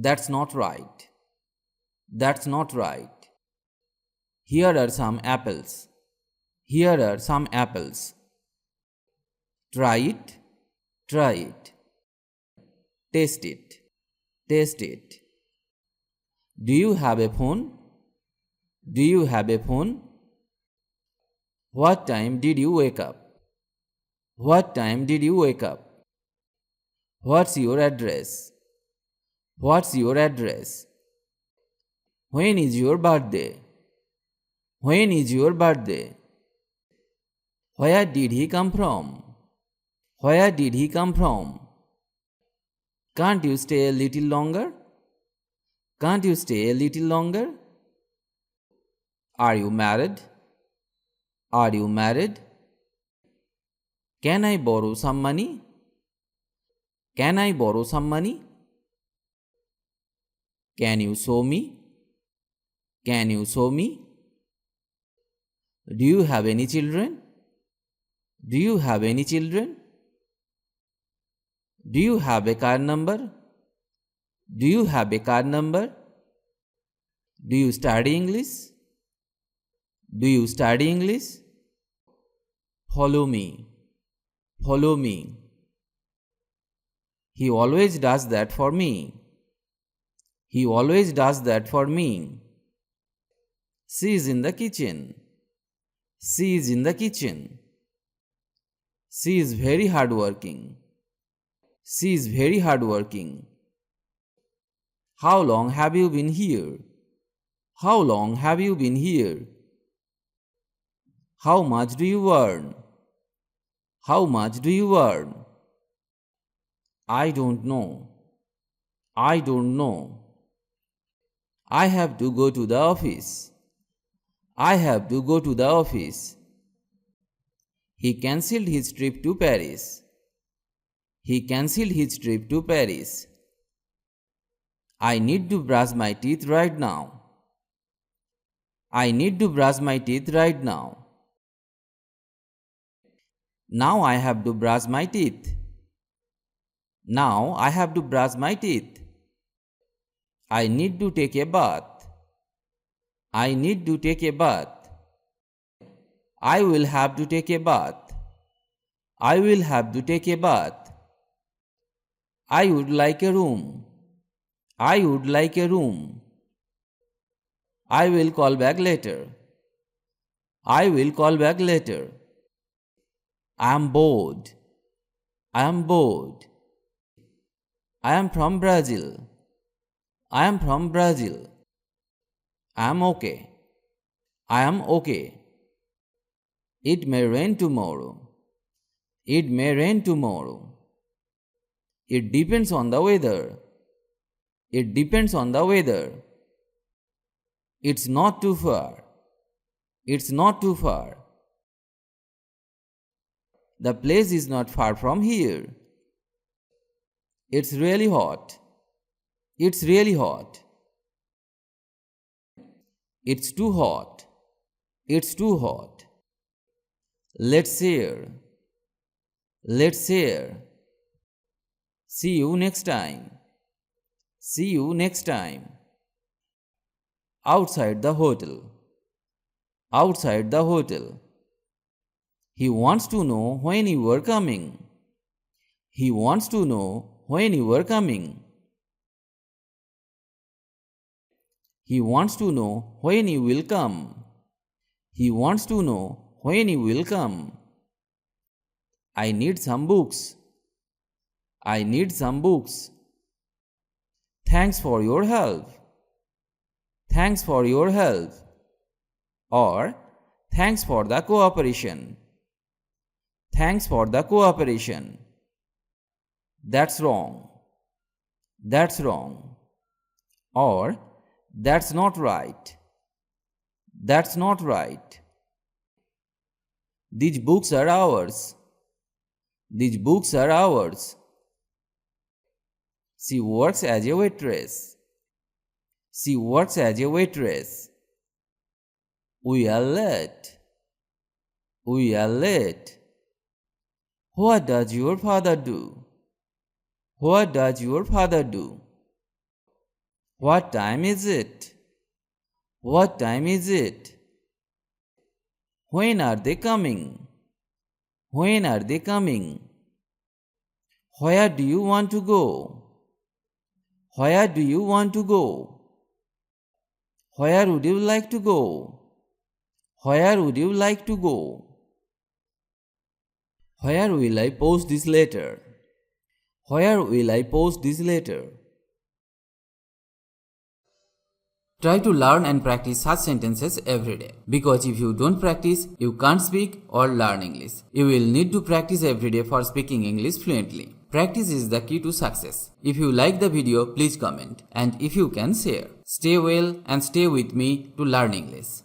That's not right. That's not right. Here are some apples. Here are some apples. Try it. Try it. Taste it. Taste it. Do you have a phone? Do you have a phone? What time did you wake up? What time did you wake up? What's your address? What's your address? When is your birthday? When is your birthday? Where did he come from? Where did he come from? Can't you stay a little longer? Can't you stay a little longer? Are you married? Are you married? Can I borrow some money? Can I borrow some money? Can you show me? Can you show me? Do you have any children? Do you have any children? Do you have a car number? Do you have a car number? Do you study English? Do you study English? Follow me. Follow me. He always does that for me. He always does that for me. She is in the kitchen. She is in the kitchen. She is very hardworking. She is very hardworking. How long have you been here? How long have you been here? How much do you earn? How much do you earn? I don't know. I don't know. I have to go to the office. I have to go to the office. He cancelled his trip to Paris. He cancelled his trip to Paris. I need to brush my teeth right now. I need to brush my teeth right now. Now I have to brush my teeth. Now I have to brush my teeth. I need to take a bath. I need to take a bath. I will have to take a bath. I will have to take a bath. I would like a room. I would like a room. I will call back later. I will call back later. I am bored. I am bored. I am from Brazil. I am from Brazil. I am okay. I am okay. It may rain tomorrow. It may rain tomorrow. It depends on the weather. It depends on the weather. It's not too far. It's not too far. The place is not far from here. It's really hot. It's really hot. It's too hot. It's too hot. Let's share. Let's share. See you next time. See you next time. Outside the hotel. Outside the hotel. He wants to know when you are coming. He wants to know when you are coming. He wants to know when you will come. He wants to know when you will come. I need some books. I need some books. Thanks for your help. Thanks for your help. Or thanks for the cooperation. Thanks for the cooperation. That's wrong. That's wrong. Or that's not right. That's not right. These books are ours. These books are ours. She works as a waitress. She works as a waitress. We are late. We are late. What does your father do? What does your father do? What time is it? What time is it? When are they coming? When are they coming? Where do you want to go? Where do you want to go? Where would you like to go? Where would you like to go? Where will I post this letter? Where will I post this letter? Try to learn and practice such sentences every day. Because if you don't practice, you can't speak or learn English. You will need to practice every day for speaking English fluently. Practice is the key to success. If you like the video, please comment. And if you can, share. Stay well and stay with me to learn English.